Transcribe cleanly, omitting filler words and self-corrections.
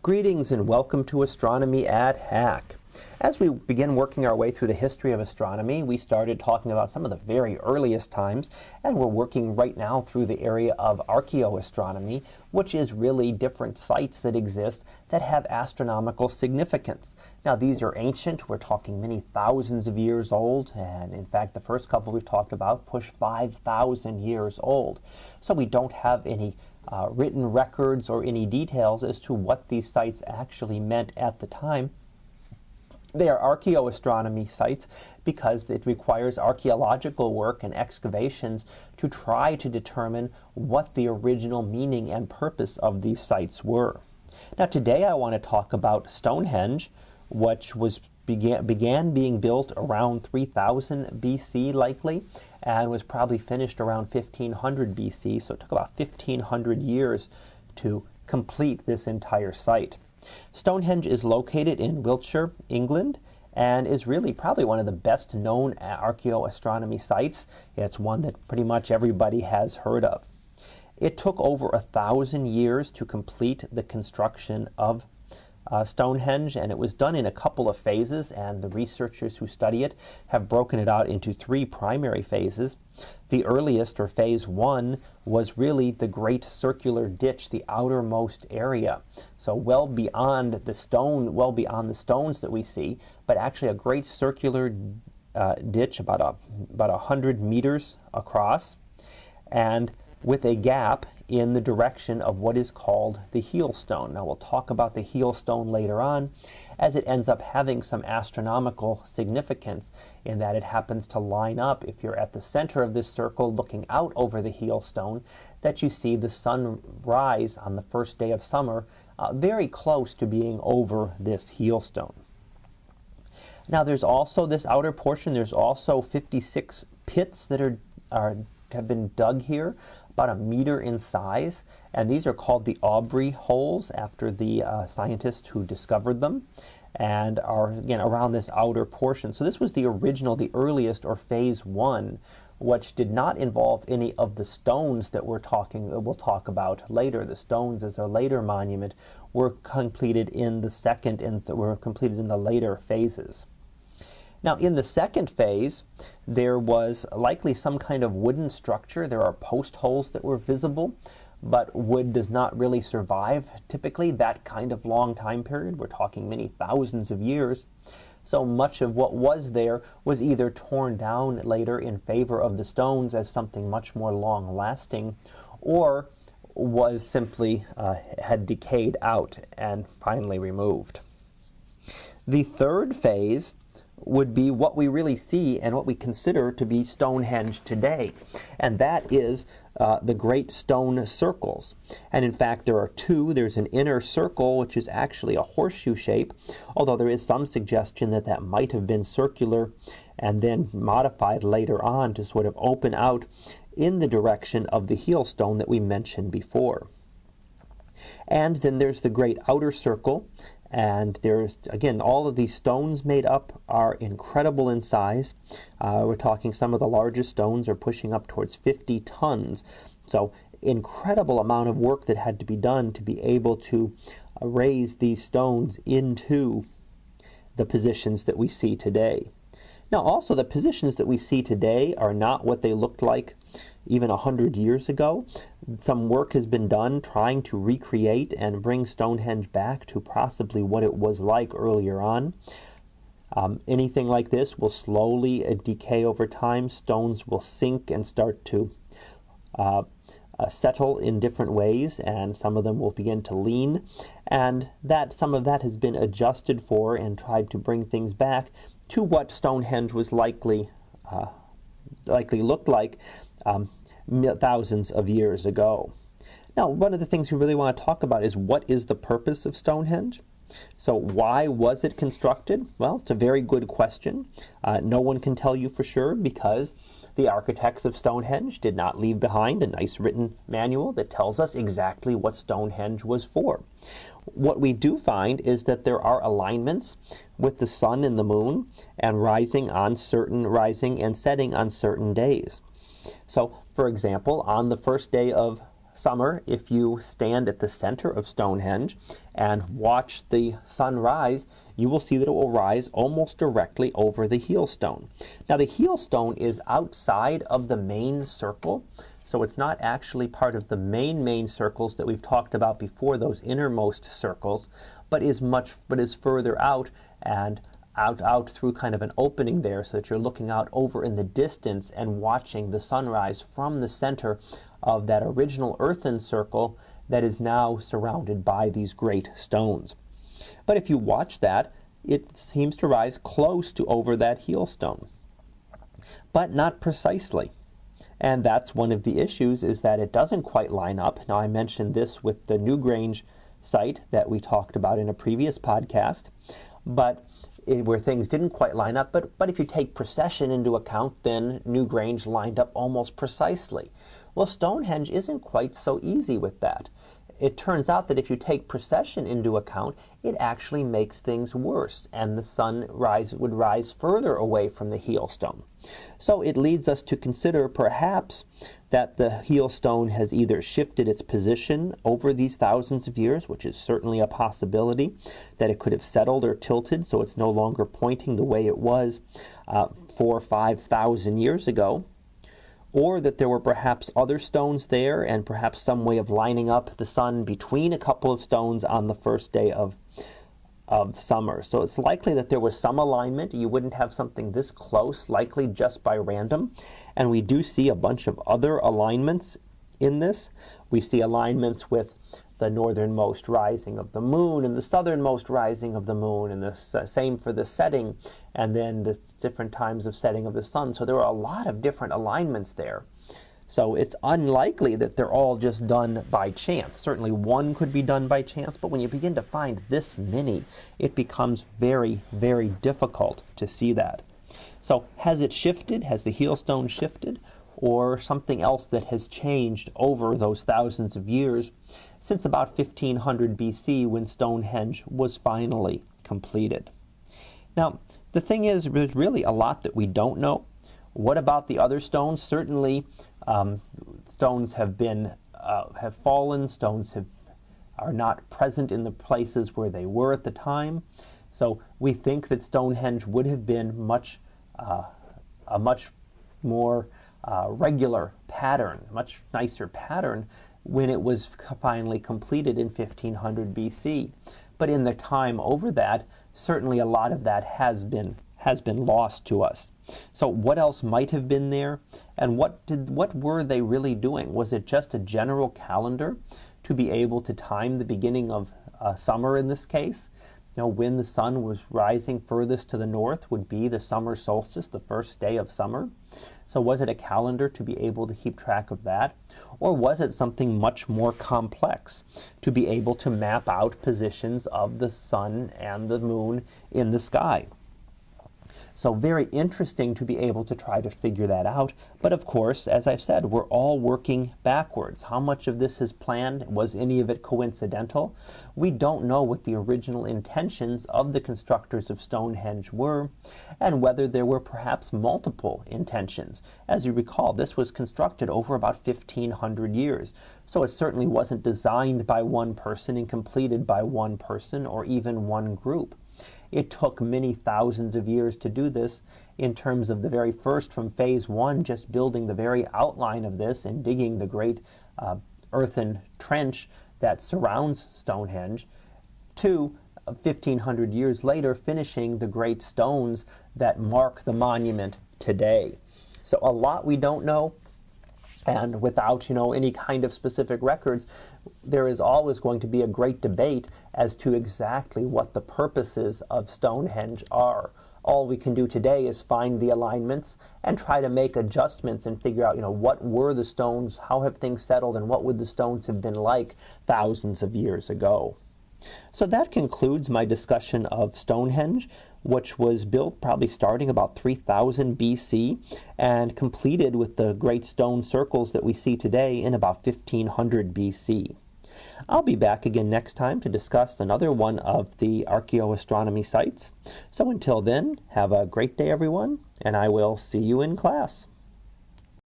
Greetings and welcome to Astronomy at Hack. As we begin working our way through the history of astronomy, we started talking about some of the very earliest times, and we're working right now through the area of archaeoastronomy, which is really different sites that exist that have astronomical significance. Now, these are ancient. We're talking many thousands of years old, and in fact, the first couple we've talked about push 5,000 years old. So we don't have any written records or any details as to what these sites actually meant at the time. They are archaeoastronomy sites because it requires archaeological work and excavations to try to determine what the original meaning and purpose of these sites were. Now today I want to talk about Stonehenge, which began being built around 3000 BC likely, and was probably finished around 1500 BC, so it took about 1500 years to complete this entire site. Stonehenge is located in Wiltshire, England, and is really probably one of the best known archaeoastronomy sites. It's one that pretty much everybody has heard of. It took over 1,000 years to complete the construction of Stonehenge, and it was done in a couple of phases, and the researchers who study it have broken it out into 3 primary phases. The earliest, or phase 1, was really the great circular ditch, the outermost area. So well beyond the stones that we see, but actually a great circular ditch about 100 meters across, and with a gap in the direction of what is called the heel stone. Now we'll talk about the heel stone later on, as it ends up having some astronomical significance in that it happens to line up, if you're at the center of this circle looking out over the heel stone, that you see the sun rise on the first day of summer very close to being over this heel stone. Now there's also this outer portion. There's also 56 pits that have been dug here, about 1 meter in size, and these are called the Aubrey holes after the scientist who discovered them, and are again around this outer portion. So this was the original, the earliest, or phase 1, which did not involve any of the stones that we'll talk about later. The stones, as a later monument, were completed in the second and were completed in the later phases. Now, in the second phase, there was likely some kind of wooden structure. There are post holes that were visible, but wood does not really survive typically that kind of long time period. We're talking many thousands of years. So much of what was there was either torn down later in favor of the stones as something much more long-lasting, or was simply had decayed out and finally removed. The third phase would be what we really see and what we consider to be Stonehenge today, and that is the great stone circles. And in fact there are 2. There's an inner circle, which is actually a horseshoe shape, although there is some suggestion that that might have been circular and then modified later on to sort of open out in the direction of the heel stone that we mentioned before. And then there's the great outer circle. And there's, again, all of these stones made up are incredible in size. We're talking some of the largest stones are pushing up towards 50 tons. So incredible amount of work that had to be done to be able to raise these stones into the positions that we see today. Now also the positions that we see today are not what they looked like even 100 years ago. Some work has been done trying to recreate and bring Stonehenge back to possibly what it was like earlier on. Anything like this will slowly decay over time. Stones will sink and start to settle in different ways, and some of them will begin to lean, and that some of that has been adjusted for and tried to bring things back to what Stonehenge was likely looked like thousands of years ago. Now, one of the things we really want to talk about is what is the purpose of Stonehenge? So why was it constructed? Well, it's a very good question. No one can tell you for sure, because the architects of Stonehenge did not leave behind a nice written manual that tells us exactly what Stonehenge was for. What we do find is that there are alignments with the sun and the moon, and rising and setting on certain days. So, for example, on the first day of summer, if you stand at the center of Stonehenge and watch the sun rise, you will see that it will rise almost directly over the heel stone. Now, the heel stone is outside of the main circle, so it's not actually part of the main circles that we've talked about before, those innermost circles, but is further out and out through kind of an opening there, so that you're looking out over in the distance and watching the sunrise from the center of that original earthen circle that is now surrounded by these great stones. But if you watch that, it seems to rise close to over that heel stone, but not precisely. And that's one of the issues, is that it doesn't quite line up. Now, I mentioned this with the Newgrange site that we talked about in a previous podcast, but where things didn't quite line up. But if you take precession into account, then Newgrange lined up almost precisely. Well, Stonehenge isn't quite so easy with that. It turns out that if you take precession into account, it actually makes things worse, and the sun would rise further away from the heel stone. So it leads us to consider perhaps that the heel stone has either shifted its position over these thousands of years, which is certainly a possibility, that it could have settled or tilted so it's no longer pointing the way it was 4,000 or 5,000 years ago, or that there were perhaps other stones there and perhaps some way of lining up the sun between a couple of stones on the first day of summer. So it's likely that there was some alignment. You wouldn't have something this close, likely just by random. And we do see a bunch of other alignments in this. We see alignments with the northernmost rising of the moon and the southernmost rising of the moon, and the same for the setting, and then the different times of setting of the sun. So there are a lot of different alignments there. So it's unlikely that they're all just done by chance. Certainly one could be done by chance, but when you begin to find this many, it becomes very, very difficult to see that. So has it shifted? Has the heel stone shifted? Or something else that has changed over those thousands of years since about 1500 BC, when Stonehenge was finally completed? Now, the thing is, there's really a lot that we don't know. What about the other stones? Certainly, stones have fallen. Stones are not present in the places where they were at the time. So we think that Stonehenge would have been a much more regular pattern, much nicer pattern, when it was finally completed in 1500 BC. But in the time over that, certainly a lot of that has been lost to us. So what else might have been there, and what were they really doing? Was it just a general calendar to be able to time the beginning of summer in this case? You know, when the sun was rising furthest to the north would be the summer solstice, the first day of summer. So was it a calendar to be able to keep track of that? Or was it something much more complex, to be able to map out positions of the sun and the moon in the sky? So very interesting to be able to try to figure that out. But of course, as I've said, we're all working backwards. How much of this is planned? Was any of it coincidental? We don't know what the original intentions of the constructors of Stonehenge were, and whether there were perhaps multiple intentions. As you recall, this was constructed over about 1500 years. So it certainly wasn't designed by one person and completed by one person or even one group. It took many thousands of years to do this, in terms of the very first, from phase one, just building the very outline of this and digging the great earthen trench that surrounds Stonehenge, to 1500 years later finishing the great stones that mark the monument today. So a lot we don't know, and without any kind of specific records, there is always going to be a great debate as to exactly what the purposes of Stonehenge are. All we can do today is find the alignments and try to make adjustments and figure out, what were the stones, how have things settled, and what would the stones have been like thousands of years ago. So that concludes my discussion of Stonehenge, which was built probably starting about 3000 BC and completed with the great stone circles that we see today in about 1500 BC. I'll be back again next time to discuss another one of the archaeoastronomy sites. So until then, have a great day, everyone, and I will see you in class.